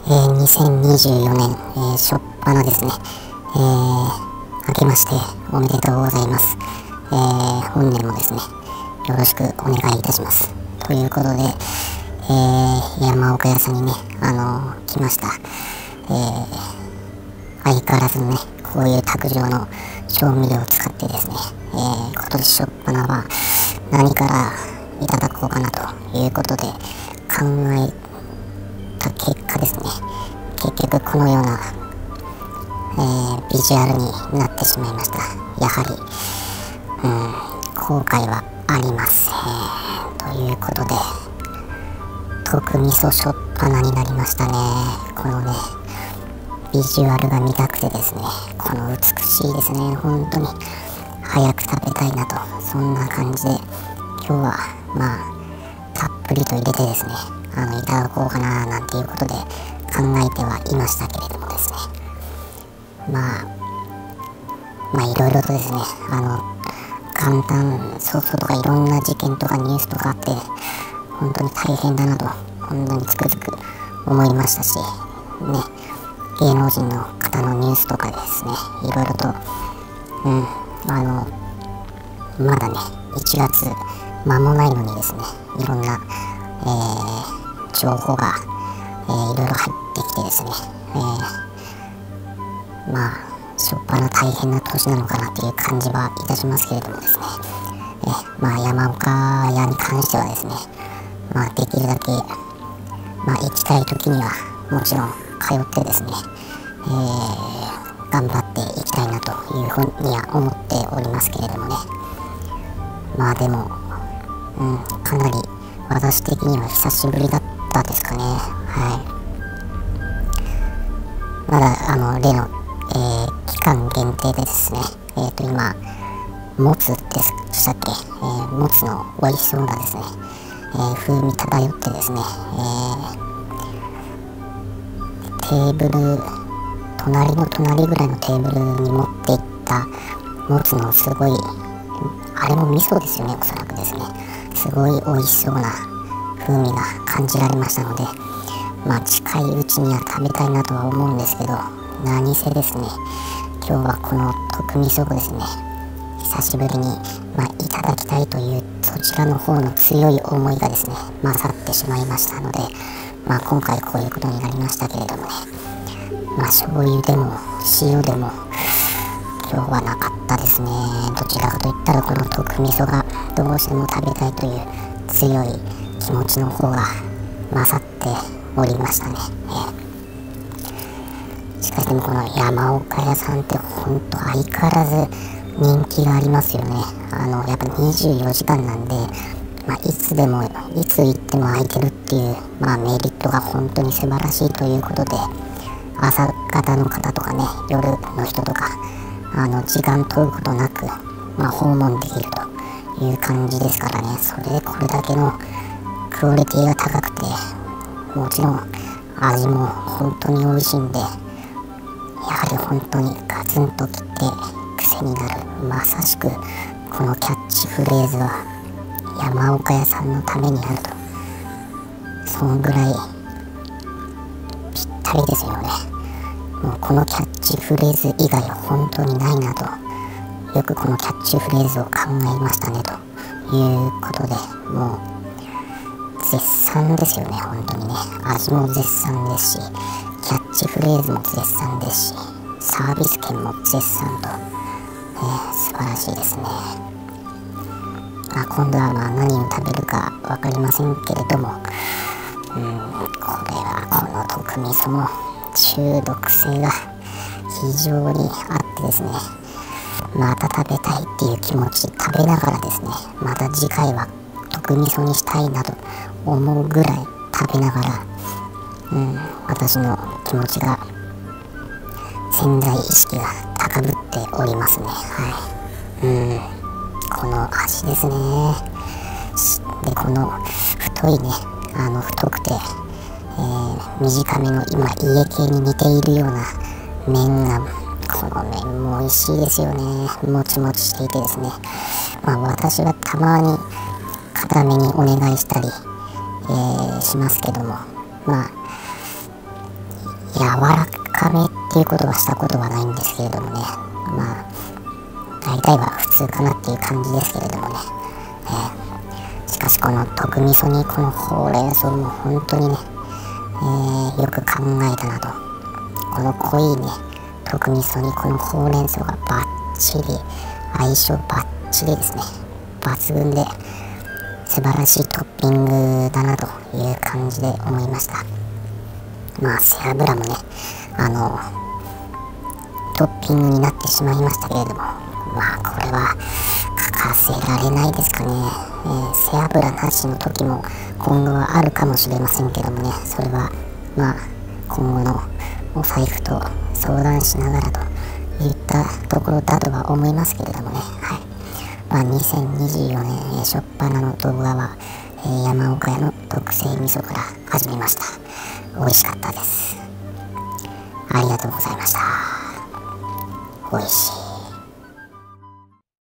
2024年、初っ端ですね、明けましておめでとうございます。本年もですね、よろしくお願いいたします。ということで、山岡屋さんにね、来ました。相変わらずね、こういう卓上の調味料を使ってですね、今年初っ端は何からいただこうかなということで考えた結果ですね、結局このような、ビジュアルになってしまいました。やはり、後悔はありません。ということで、特味噌しょっぱなになりましたね。このね、ビジュアルが見たくてですね、この美しいですね、本当に早く食べたいなと、そんな感じで、今日はたっぷりと入れてですね、いただこうかななんていうことで考えてはいましたけれどもですね、いろいろとですね、簡単そうそうとかいろんな事件とかニュースとかあって、本当に大変だなと、本当につくづく思いましたし、ね、芸能人の方のニュースとかですね、いろいろと、まだね、1月間もないのにですね、いろんな、情報が、いろいろ入ってきてですね、しょっぱな大変な年なのかなという感じはいたしますけれどもですね、山岡屋に関してはですね、できるだけ、行きたい時にはもちろん通ってですね、頑張っていきたいなというふうには思っておりますけれどもね、でも、かなり私的には久しぶりだったですかね。まだ例の、期間限定でですね、今もつでしたっけ、もつの美味しそうなですね、風味漂ってですね、テーブル隣の隣ぐらいのテーブルに持っていったもつのすごい、あれも味噌ですよね、おそらくですね、すごい美味しそうな風味が感じられましたので、近いうちには食べたいなとは思うんですけど、何せですね、今日はこの特味噌をですね、久しぶりに、いただきたいというそちらの方の強い思いがですね、勝ってしまいましたので、今回こういうことになりましたけれどもね、醤油でも塩でも今日はなかったですね。どちらかといったらこの特味噌がどうしても食べたいという強い気持ちの方が勝っておりましたね。しかしでもこの山岡屋さんって本当相変わらず人気がありますよね。やっぱ24時間なんで、いつでもいつ行っても空いてるっていう、メリットが本当に素晴らしいということで、朝方の方とかね、夜の人とか時間問うことなく、訪問できるという感じですからね。それでこれだけのクオリティが高くて、もちろん味も本当に美味しいんで、やはり本当にガツンときて癖になる、まさしくこのキャッチフレーズは山岡屋さんのためにあると、そのぐらいぴったりですよね。もうこのキャッチフレーズ以外は本当にないなと、よくこのキャッチフレーズを考えましたねということで、もう絶賛ですよね、本当にね。味も絶賛ですし、キャッチフレーズも絶賛ですし、サービス券も絶賛と、素晴らしいですね。今度は何を食べるか分かりませんけれども、これはこの特味噌の中毒性が非常にあってですね、また食べたいっていう気持ち、食べながらですね、また次回は特味噌にしたいなと思うぐらい食べながら、私の気持ちが、潜在意識が高ぶっておりますね。この味ですね。でこの太いね、太くて、短めの今家系に似ているような麺が、この麺も美味しいですよね。もちもちしていてですね、私はたまに固めにお願いしたり、しますけども、柔らかめっていうことはしたことはないんですけれどもね、まあ大体は普通かなっていう感じですけれどもね、しかしこの特味噌にこのほうれん草も本当にね、よく考えたなと。この濃いね特味噌にこのほうれん草がバッチリ相性バッチリですね、抜群で素晴らしいトッピングだなという感じで思いました。まあ背脂もねトッピングになってしまいましたけれども、まあこれは欠かせられないですかね。背脂なしの時も今後はあるかもしれませんけどもね、それはまあ今後のお財布と相談しながらといったところだとは思いますけれどもね、はい。まあ、2024年初っ端の動画は、山岡屋の特製味噌から始めました。美味しかったです。ありがとうございました。美味しい。